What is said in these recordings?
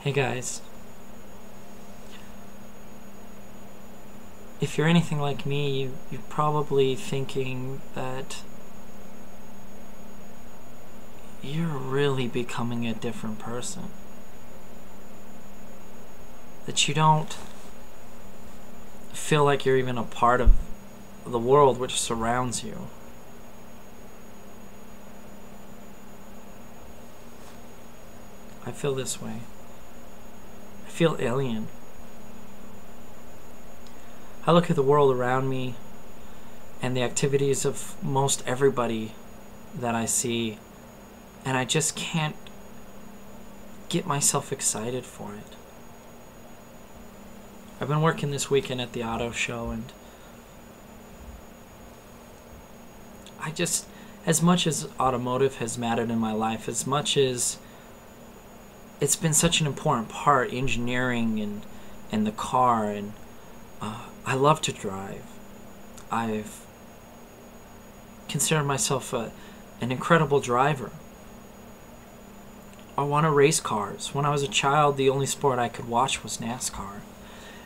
Hey guys, if you're anything like me, you're probably thinking that you're really becoming a different person. That you don't feel like you're even a part of the world which surrounds you. I feel this way. I feel alien. I look at the world around me and the activities of most everybody that I see, and I just can't get myself excited for it. I've been working this weekend at the auto show, and I just, as much as automotive has mattered in my life, as much as it's been such an important part, engineering and the car, and I love to drive. I've considered myself an incredible driver. I want to race cars. When I was a child, the only sport I could watch was NASCAR.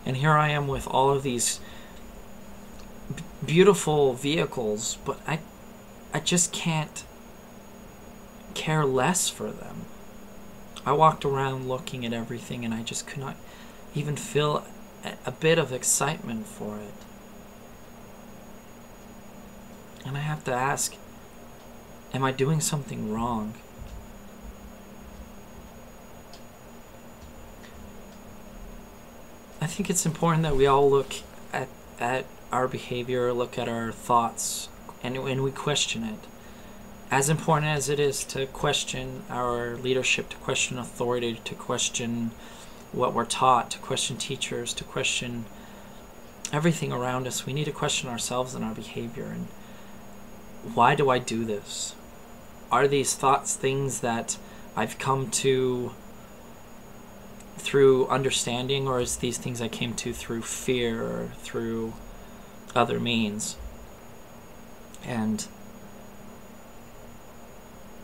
And here I am with all of these beautiful vehicles, but I just can't care less for them. I walked around looking at everything, and I just could not even feel a bit of excitement for it. And I have to ask, am I doing something wrong? I think it's important that we all look at our behavior, look at our thoughts, and we question it. As important as it is to question our leadership, to question authority, to question what we're taught, to question teachers, to question everything around us, we need to question ourselves and our behavior. And why do I do this? Are these thoughts things that I've come to through understanding, or is these things I came to through fear or through other means? And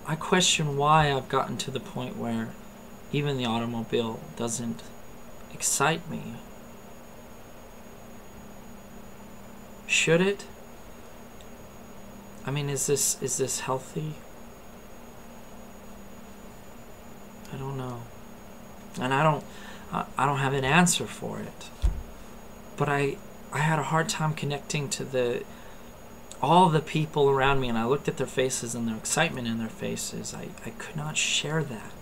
I question why I've gotten to the point where even the automobile doesn't excite me. Should it? I mean, is this healthy? I don't know. And I don't have an answer for it. But I had a hard time connecting to all the people around me, and I looked at their faces and their excitement in their faces. I could not share that.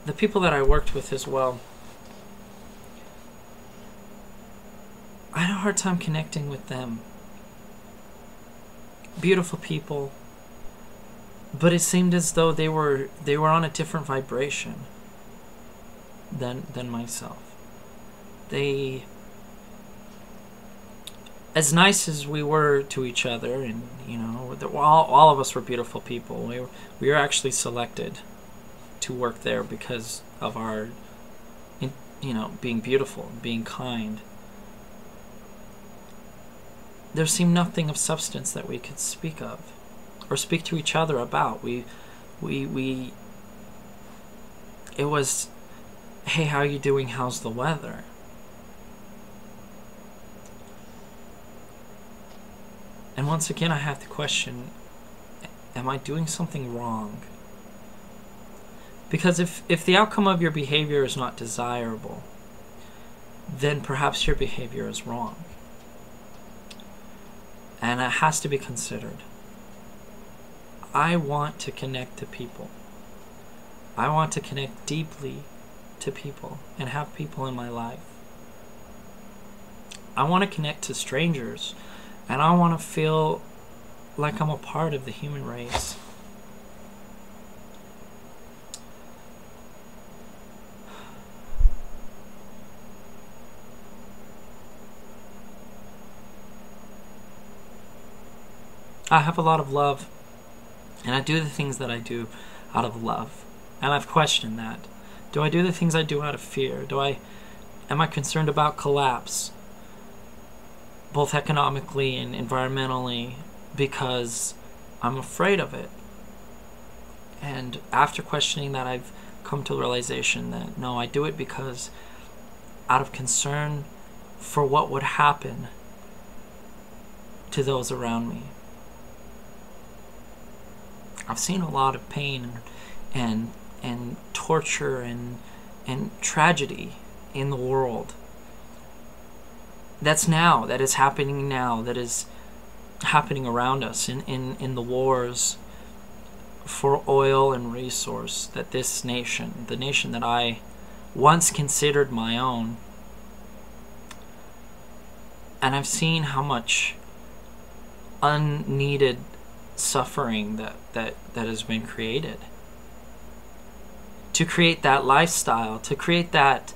The people that I worked with as well, I had a hard time connecting with them. Beautiful people, but it seemed as though they were on a different vibration than myself. They, as nice as we were to each other, and you know, all of us were beautiful people. We were actually selected to work there because of our, being beautiful, being kind. There seemed nothing of substance that we could speak of or speak to each other about. It was, hey, how you doing? How's the weather? And once again, I have to question, am I doing something wrong? Because if the outcome of your behavior is not desirable, then perhaps your behavior is wrong. And it has to be considered. I want to connect to people. I want to connect deeply to people and have people in my life. I want to connect to strangers, and I want to feel like I'm a part of the human race. I have a lot of love, and I do the things that I do out of love, and I've questioned that. Do I do the things I do out of fear? Am I concerned about collapse, both economically and environmentally, because I'm afraid of it? And after questioning that, I've come to the realization that no, I do it because out of concern for what would happen to those around me. I've seen a lot of pain and torture and tragedy in the world. That is happening now, that is happening around us in the wars for oil and resource that this nation, the nation that I once considered my own, and I've seen how much unneeded suffering that has been created to create that lifestyle, to create that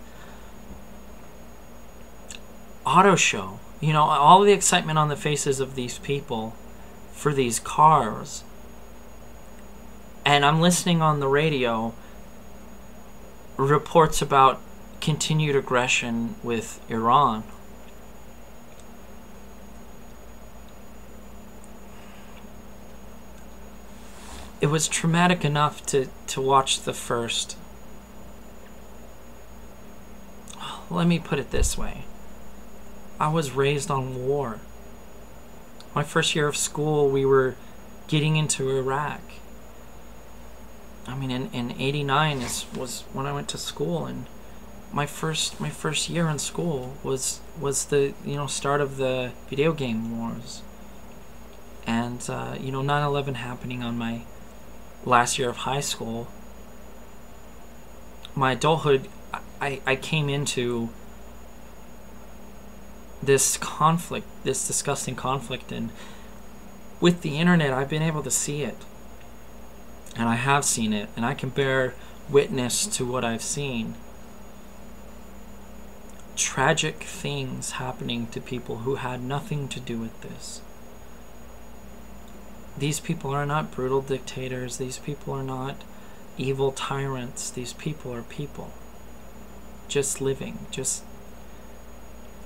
auto show. You know, all of the excitement on the faces of these people for these cars. And I'm listening on the radio reports about continued aggression with Iran. It was traumatic enough to watch the first. Let me put it this way. I was raised on war. My first year of school, we were getting into Iraq. I mean, in '89 was when I went to school, and my first year in school was the start of the video game wars, and 9/11 happening on my last year of high school. My adulthood, I came into this conflict, this disgusting conflict, and with the internet I've been able to see it, and I have seen it, and I can bear witness to what I've seen. Tragic things happening to people who had nothing to do with this. These people are not brutal dictators. These people are not evil tyrants. These people are people. Just living.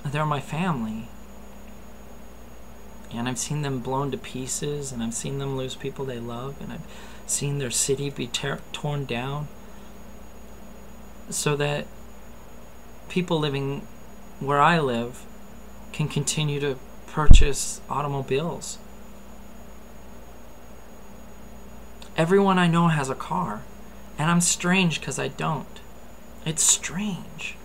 They're my family. And I've seen them blown to pieces, and I've seen them lose people they love, and I've seen their city be torn down so that people living where I live can continue to purchase automobiles. Everyone I know has a car, and I'm strange because I don't. It's strange.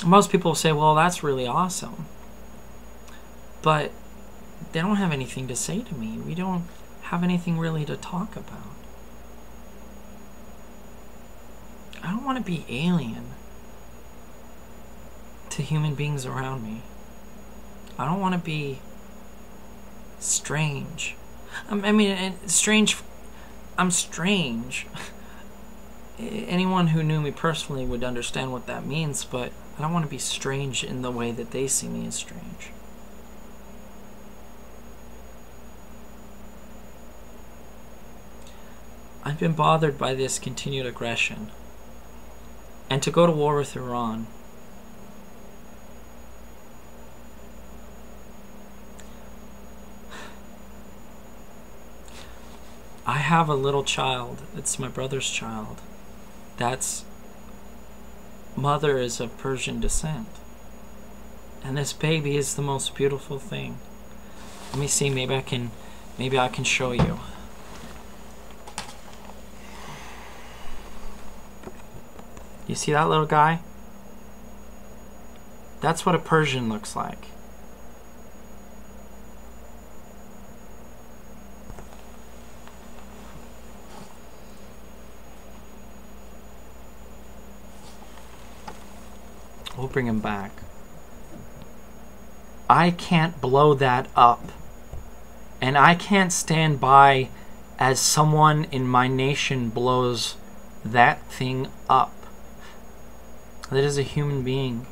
Most people say, well, that's really awesome. But they don't have anything to say to me. We don't have anything really to talk about. I don't want to be alien to human beings around me. I don't want to be strange. Strange. I'm strange. Anyone who knew me personally would understand what that means, but I don't want to be strange in the way that they see me as strange. I've been bothered by this continued aggression. And to go to war with Iran, I have a little child. It's my brother's child. That's mother is of Persian descent. And this baby is the most beautiful thing. Let me see, maybe I can show you. You see that little guy? That's what a Persian looks like. We'll bring him back. I can't blow that up. And I can't stand by as someone in my nation blows that thing up. That is a human being.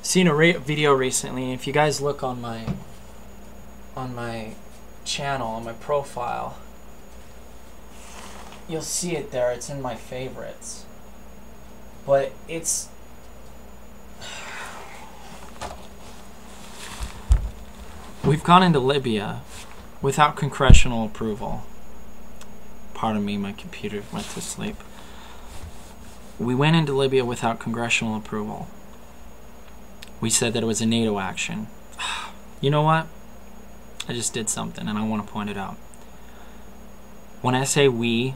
Seen a video recently, and if you guys look on my channel, on my profile, you'll see it there. It's in my favorites. But it's... We've gone into Libya, without congressional approval. Pardon me, my computer went to sleep. We went into Libya without congressional approval. We said that it was a NATO action. You know what? I just did something and I want to point it out. When I say we,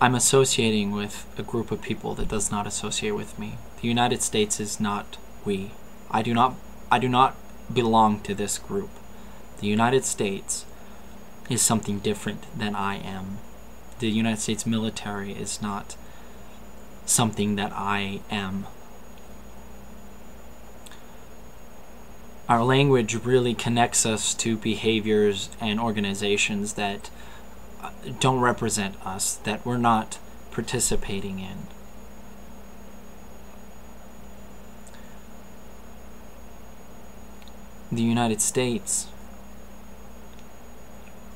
I'm associating with a group of people that does not associate with me. The United States is not we. I do not belong to this group. The United States is something different than I am. The United States military is not something that I am. Our language really connects us to behaviors and organizations that don't represent us, that we're not participating in. The United States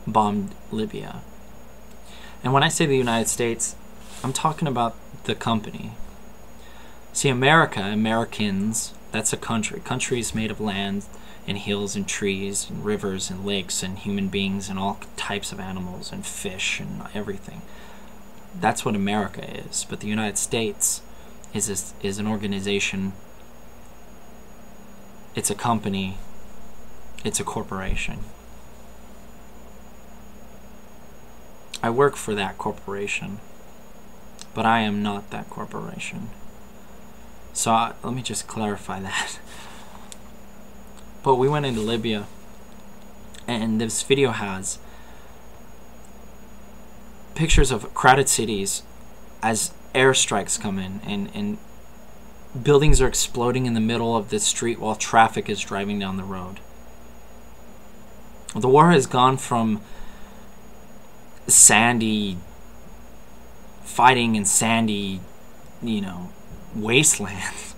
bombed Libya. And when I say the United States, I'm talking about the company. See, America, Americans, that's a country. Country is made of land and hills and trees and rivers and lakes and human beings and all types of animals and fish and everything. That's what America is. But the United States is an organization. It's a company. It's a corporation. I work for that corporation, but I am not that corporation. So let me just clarify that. But we went into Libya, and this video has pictures of crowded cities as airstrikes come in, and buildings are exploding in the middle of the street while traffic is driving down the road. The war has gone from sandy fighting in sandy, wastelands,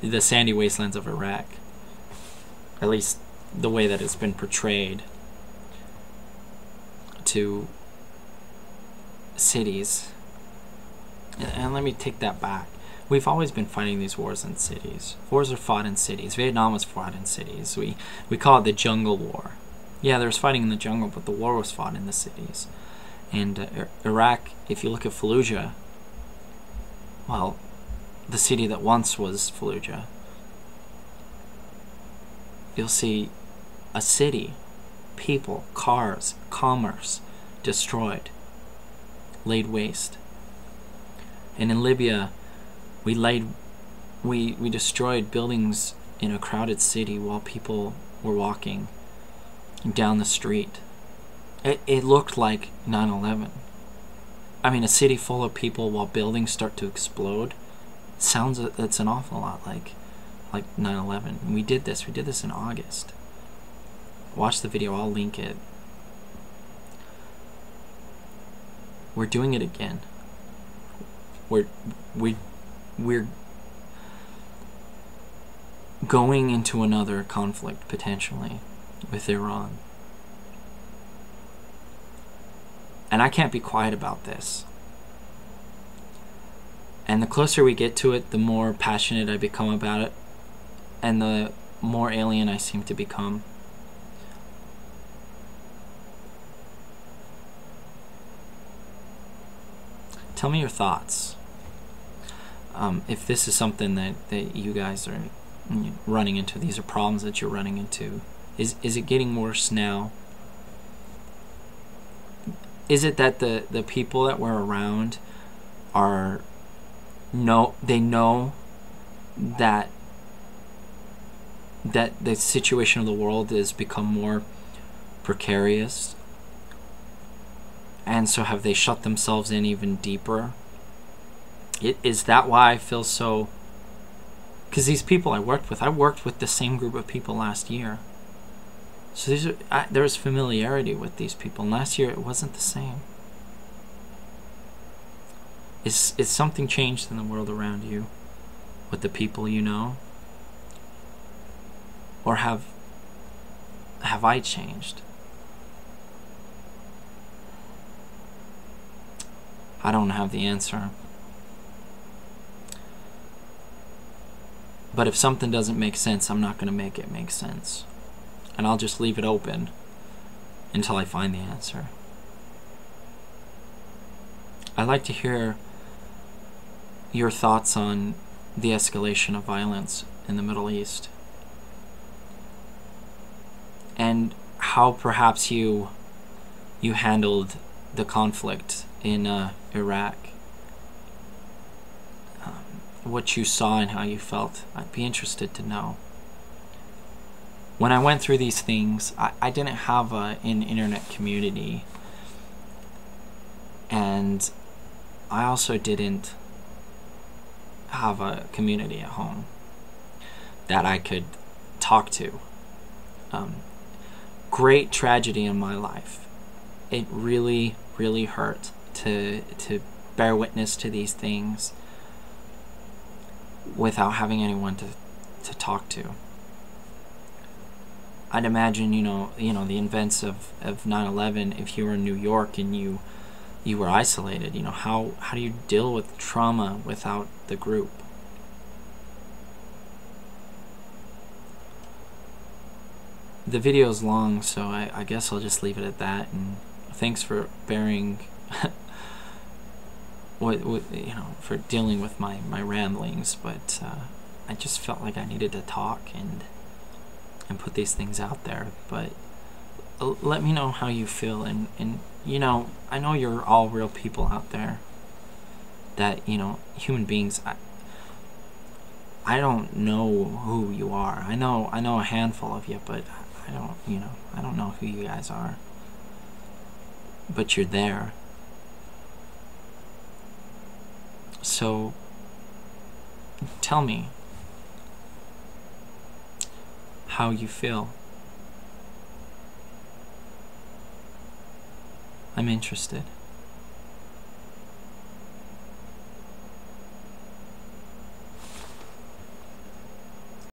the sandy wastelands of Iraq, at least the way that it's been portrayed, to cities. And let me take that back. We've always been fighting these wars in cities. Wars are fought in cities. Vietnam was fought in cities. We call it the Jungle War. Yeah, there was fighting in the jungle, but the war was fought in the cities. And Iraq, if you look at Fallujah, well, the city that once was Fallujah, you'll see a city, people, cars, commerce destroyed, laid waste. And in Libya, we destroyed buildings in a crowded city while people were walking down the street. It looked like 9/11. I mean, a city full of people while buildings start to explode. It's an awful lot like 9/11. And we did this in August. Watch the video, I'll link it. We're doing it again. We're going into another conflict potentially with Iran. And I can't be quiet about this. And the closer we get to it, the more passionate I become about it, and the more alien I seem to become. Tell me your thoughts. If this is something that you guys are running into, these are problems that you're running into. Is it getting worse now? Is it that the people that we're around they know that the situation of the world has become more precarious, and so have they shut themselves in even deeper? Is that why I feel so? Because these people I worked with the same group of people last year. So there was familiarity with these people. And last year it wasn't the same. Is something changed in the world around you with the people you know? Or have I changed? I don't have the answer. But if something doesn't make sense, I'm not going to make it make sense. and I'll just leave it open until I find the answer. I'd like to hear your thoughts on the escalation of violence in the Middle East, and how perhaps you handled the conflict in Iraq. What you saw and how you felt. I'd be interested to know. When I went through these things, I didn't have an internet community, and I also didn't have a community at home that I could talk to. Great tragedy in my life. It really, really hurt to bear witness to these things without having anyone to talk to. I'd imagine, the events of 9/11, if you were in New York and you were isolated, how do you deal with trauma without the group? The video is long, so I guess I'll just leave it at that, and thanks for bearing for dealing with my ramblings, but I just felt like I needed to talk and put these things out there. But let me know how you feel, and I know you're all real people out there, that human beings. I don't know who you are. I know a handful of you, but I don't know who you guys are. But you're there. So tell me how you feel. I'm interested.